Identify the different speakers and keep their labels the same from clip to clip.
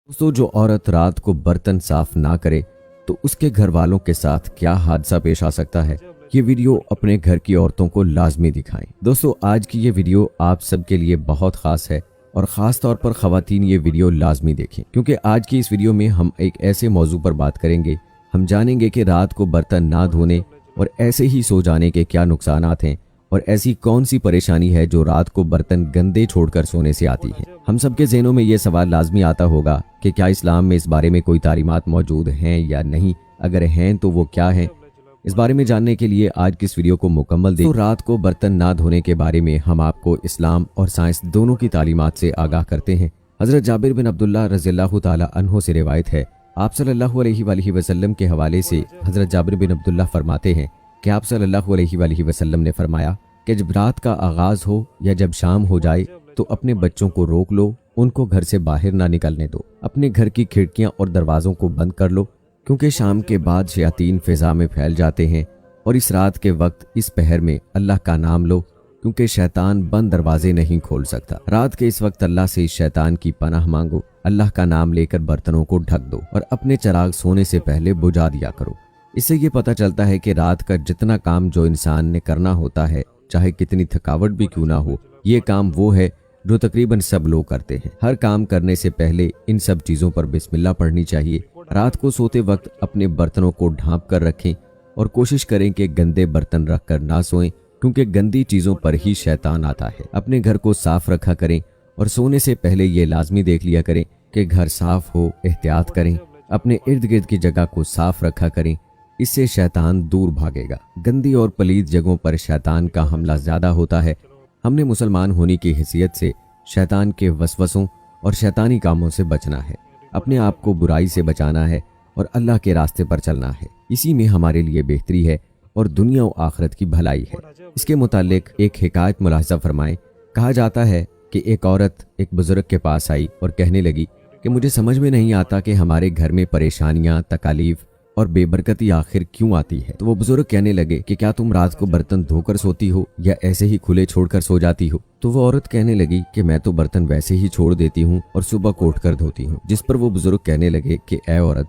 Speaker 1: दोस्तों, जो औरत रात को बर्तन साफ ना करे तो उसके घर वालों के साथ क्या हादसा पेश आ सकता है, ये वीडियो अपने घर की औरतों को लाजमी दिखाएं। दोस्तों, आज की ये वीडियो आप सबके लिए बहुत खास है और ख़ास तौर पर ख़वातीन ये वीडियो लाजमी देखें, क्योंकि आज की इस वीडियो में हम एक ऐसे मौजू पर बात करेंगे। हम जानेंगे कि रात को बर्तन ना धोने और ऐसे ही सो जाने के क्या नुकसानात हैं और ऐसी कौन सी परेशानी है जो रात को बर्तन गंदे छोड़कर सोने से आती है। हम सबके ज़हनों में ये सवाल लाजमी आता होगा कि क्या इस्लाम में इस बारे में कोई तालीमात मौजूद हैं या नहीं, अगर हैं तो वो क्या हैं। इस बारे में जानने के लिए आज की इस वीडियो को मुकम्मल देखें। तो रात को बर्तन ना धोने के बारे में हम आपको इस्लाम और साइंस दोनों की तालीमात से आगाह करते हैं। हज़रत जाबिर बिन अब्दुल्लाह रज़ियल्लाहु ताला अन्हु से रिवायत है, आप सल्लल्लाहु अलैहि वसल्लम के हवाले से हज़रत जाबिर बिन अब्दुल्लाह फरमाते हैं कि आप सल्लल्लाहु अलैहि वसल्लम ने फरमाया कि जब रात का आगाज़ हो या जब शाम हो जाए तो अपने बच्चों को रोक लो, उनको घर से बाहर ना निकलने दो। अपने घर की खिड़कियां और दरवाज़ों को बंद कर लो, क्योंकि शाम के बाद शयातीन फिजा में फैल जाते हैं। और इस रात के वक्त इस पहर में अल्लाह का नाम लो, क्योंकि शैतान बंद दरवाजे नहीं खोल सकता। रात के इस वक्त अल्लाह से शैतान की पनाह मांगो। अल्लाह का नाम लेकर बर्तनों को ढक दो और अपने चिराग सोने से पहले बुझा दिया करो। इससे ये पता चलता है कि रात का जितना काम जो इंसान ने करना होता है, चाहे कितनी थकावट भी क्यों ना हो, ये काम वो है जो तकरीबन सब लोग करते हैं। हर काम करने से पहले इन सब चीज़ों पर बिस्मिल्लाह पढ़नी चाहिए। रात को सोते वक्त अपने बर्तनों को ढांप कर रखें और कोशिश करें कि गंदे बर्तन रख कर ना सोएं, क्योंकि गंदी चीज़ों पर ही शैतान आता है। अपने घर को साफ रखा करें और सोने से पहले ये लाजमी देख लिया करें कि घर साफ हो। एहतियात करें, अपने इर्द गिर्द की जगह को साफ रखा करें, इससे शैतान दूर भागेगा। गंदी और पलीद जगहों पर शैतान का हमला ज़्यादा होता है। हमने मुसलमान होने की हैसियत से शैतान के वसवसों और शैतानी कामों से बचना है, अपने आप को बुराई से बचाना है और अल्लाह के रास्ते पर चलना है। इसी में हमारे लिए बेहतरी है और दुनिया और आखिरत की भलाई है। इसके मुतालिक एक हिकायत मुलाहिज़ा फरमाएं। कहा जाता है कि एक औरत एक बुजुर्ग के पास आई और कहने लगी कि मुझे समझ में नहीं आता कि हमारे घर में परेशानियां, तकालीफ और बेबरकती आखिर क्यों आती है। तो वो बुजुर्ग कहने लगे कि क्या तुम रात को बर्तन धोकर सोती हो या ऐसे ही खुले छोड़कर सो जाती हो। तो वो औरत कहने लगी कि मैं तो बर्तन वैसे ही छोड़ देती हूँ और सुबह को उठकर धोती हूँ। जिस पर वो बुजुर्ग कहने लगे कि ऐ औरत,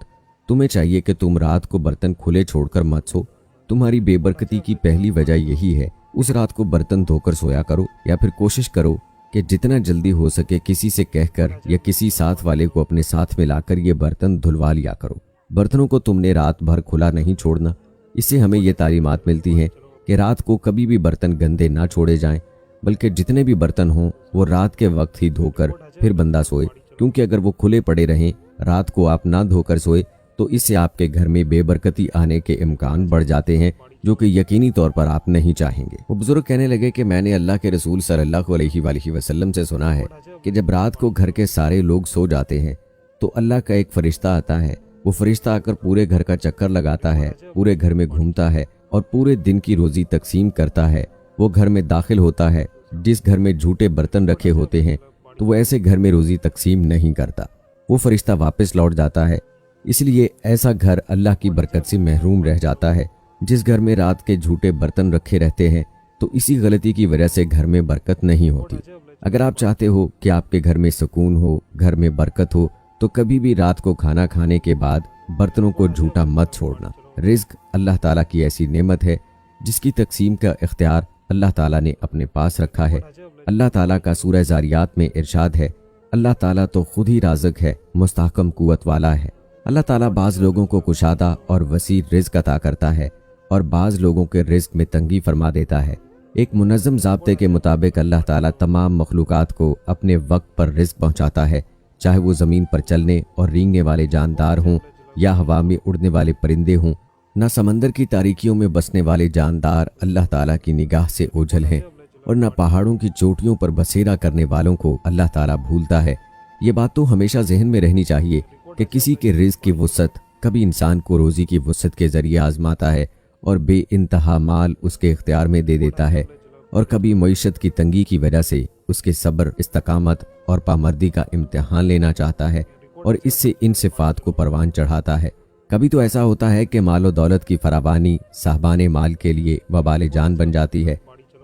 Speaker 1: तुम्हें चाहिए कि तुम रात को बर्तन खुले छोड़कर मत सो। तुम्हारी बेबरकती की पहली वजह यही है। उस रात को बर्तन धोकर सोया करो, या फिर कोशिश करो कि जितना जल्दी हो सके किसी से कहकर या किसी साथ वाले को अपने साथ मिलाकर ये बर्तन धुलवा लिया करो। बर्तनों को तुमने रात भर खुला नहीं छोड़ना। इससे हमें ये तालीमात मिलती हैं कि रात को कभी भी बर्तन गंदे ना छोड़े जाएं, बल्कि जितने भी बर्तन हों वो रात के वक्त ही धोकर फिर बंदा सोए, क्योंकि अगर वो खुले पड़े रहें, रात को आप ना धोकर सोए तो इससे आपके घर में बेबरकती आने के इम्कान बढ़ जाते हैं, जो कि यकीनी तौर पर आप नहीं चाहेंगे। वो बुजुर्ग कहने लगे कि मैंने अल्लाह के रसूल सल्लल्लाहु अलैहि वसल्लम से सुना है कि जब रात को घर के सारे लोग सो जाते हैं तो अल्लाह का एक फरिश्ता आता है। वो फरिश्ता आकर पूरे घर का चक्कर लगाता है, पूरे घर में घूमता है और पूरे दिन की रोजी तकसीम करता है। वो घर में दाखिल होता है। जिस घर में झूठे बर्तन रखे होते हैं तो वो ऐसे घर में रोजी तकसीम नहीं करता। वो फरिश्ता वापस लौट जाता है। इसलिए ऐसा घर अल्लाह की बरकत से महरूम रह जाता है। जिस घर में रात के झूठे बर्तन रखे रहते हैं तो इसी गलती की वजह से घर में बरकत नहीं होती। अगर आप चाहते हो कि आपके घर में सुकून हो, घर में बरकत हो, तो कभी भी रात को खाना खाने के बाद बर्तनों को झूठा मत छोड़ना। रिज्क अल्लाह ताला की ऐसी नेमत है जिसकी तकसीम का इख्तियार अल्लाह ताला ने अपने पास रखा है। अल्लाह ताला का सूरह ज़ारियात में इरशाद है, अल्लाह ताला तो खुद ही राज़िक है, मुस्तहकम कुव्वत वाला है। अल्लाह ताला बाज़ लोगों को कुशादा और वसी रिज्क अता करता है और बाज़ लोगों के रिज्क में तंगी फरमा देता है। एक मुनज़्ज़म ज़ाब्ते के मुताबिक अल्लाह ताला तमाम मखलूक़ात को अपने वक्त पर रिज्क पहुँचाता है, चाहे वो ज़मीन पर चलने और रेंगने वाले जानदार हों या हवा में उड़ने वाले परिंदे हों। ना समंदर की तारीकियों में बसने वाले जानदार अल्लाह ताला की निगाह से ओझल हैं और ना पहाड़ों की चोटियों पर बसेरा करने वालों को अल्लाह ताला भूलता है। ये बात तो हमेशा जहन में रहनी चाहिए कि किसी के रिज़्क़ की वुसअत कभी इंसान को रोज़ी की वुसअत के ज़रिए आजमाता है और बेइंतहा माल उसके इख्तियार में दे देता है, और कभी मईशत की तंगी की वजह से उसके सब्र, इस्तकामत और पामर्दी का इम्तिहान लेना चाहता है और इससे इन सिफात को परवान चढ़ाता है। कभी तो ऐसा होता है कि माल और दौलत की फरावानी साहबाने माल के लिए वबाल जान बन जाती है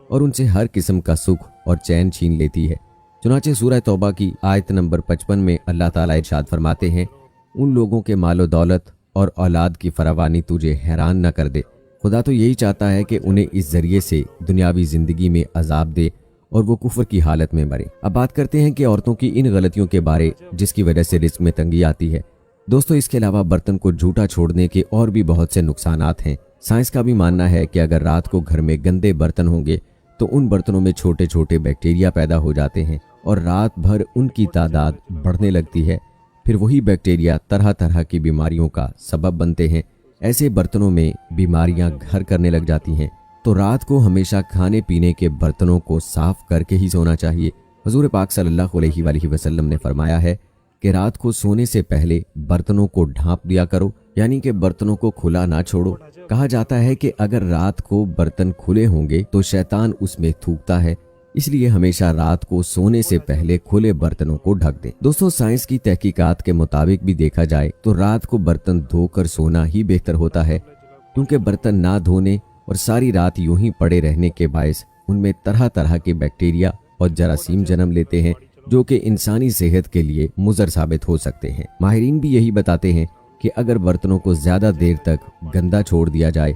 Speaker 1: और उनसे हर किस्म का सुख और चैन छीन लेती है, चुनाचे सूरह तौबा की आयत नंबर 55 में अल्लाह ताला इरशाद फरमाते हैं, उन लोगों के मालो दौलत और औलाद की फरावानी तुझे हैरान न कर दे। खुदा तो यही चाहता है कि उन्हें इस जरिए से दुनियावी जिंदगी में अजाब दे और वो कुफर की हालत में मरे। अब बात करते हैं कि औरतों की इन गलतियों के बारे जिसकी वजह से रिस्क में तंगी आती है। दोस्तों, इसके अलावा बर्तन को झूठा छोड़ने के और भी बहुत से नुकसानात हैं। साइंस का भी मानना है कि अगर रात को घर में गंदे बर्तन होंगे तो उन बर्तनों में छोटे छोटे बैक्टीरिया पैदा हो जाते हैं और रात भर उनकी तादाद बढ़ने लगती है। फिर वही बैक्टीरिया तरह तरह की बीमारियों का सबब बनते हैं। ऐसे बर्तनों में बीमारियां घर करने लग जाती हैं। तो रात को हमेशा खाने पीने के बर्तनों को साफ करके ही सोना चाहिए। हुजूर पाक सल्लल्लाहु अलैहि वसल्लम ने फरमाया है कि रात को सोने से पहले बर्तनों को ढांप दिया करो, यानी कि बर्तनों को खुला ना छोड़ो। कहा जाता है कि अगर रात को बर्तन खुले होंगे तो शैतान उसमें थूकता है, इसलिए हमेशा रात को सोने से पहले खुले बर्तनों को ढक दें। दोस्तों, साइंस की तहकीकात के मुताबिक भी देखा जाए तो रात को बर्तन धोकर सोना ही बेहतर होता है, क्योंकि बर्तन ना धोने और सारी रात यूं ही पड़े रहने के बायस उनमें तरह तरह के बैक्टीरिया और जरासीम जन्म लेते हैं, जो कि इंसानी सेहत के लिए मुज़र साबित हो सकते हैं। माहिरीन भी यही बताते हैं कि अगर बर्तनों को ज्यादा देर तक गंदा छोड़ दिया जाए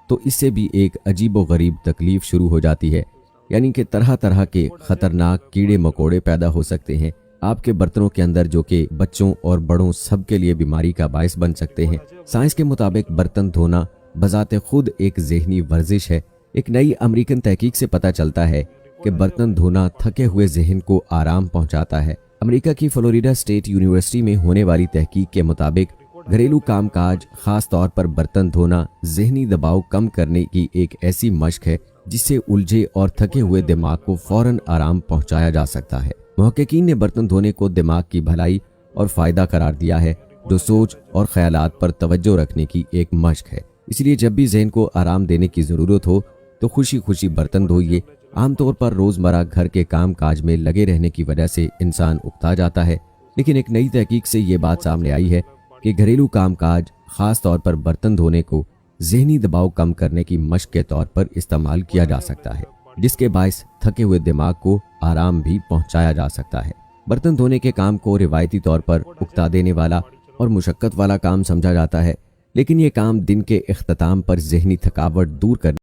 Speaker 1: तो इससे भी एक अजीबो गरीब तकलीफ शुरू हो जाती है, यानी कि तरह तरह के खतरनाक कीड़े मकोड़े पैदा हो सकते हैं आपके बर्तनों के अंदर, जो कि बच्चों और बड़ों सबके लिए बीमारी का बायस बन सकते हैं। साइंस के मुताबिक बर्तन धोना बजाते खुद एक ज़हनी वर्जिश है। एक नई अमेरिकन तहकीक से पता चलता है कि बर्तन धोना थके हुए जहन को आराम पहुंचाता है। अमेरिका की फ्लोरिडा स्टेट यूनिवर्सिटी में होने वाली तहकीक के मुताबिक घरेलू कामकाज, खास तौर पर बर्तन धोना, जहनी दबाव कम करने की एक ऐसी मशक है जिससे उलझे और थके हुए दिमाग को फौरन आराम पहुंचाया जा सकता है। मुहक्किकीन ने बर्तन धोने को दिमाग की भलाई और फायदा करार दिया है, जो सोच और ख्यालात पर तवज्जो रखने की एक मशक है। इसलिए जब भी जहन को आराम देने की जरूरत हो तो खुशी खुशी बर्तन धोइए। आमतौर पर रोजमर्रा घर के काम काज में लगे रहने की वजह से इंसान उकता जाता है, लेकिन एक नई तहकीक से ये बात सामने आई है कि घरेलू कामकाज, खास तौर पर बर्तन धोने को जहनी दबाव कम करने की मशक के तौर पर इस्तेमाल किया जा सकता है, जिसके बायस थके हुए दिमाग को आराम भी पहुंचाया जा सकता है। बर्तन धोने के काम को रिवायती तौर पर उकता देने वाला और मुशक्कत वाला काम समझा जाता है, लेकिन ये काम दिन के इख्तिताम पर जहनी थकावट दूर करने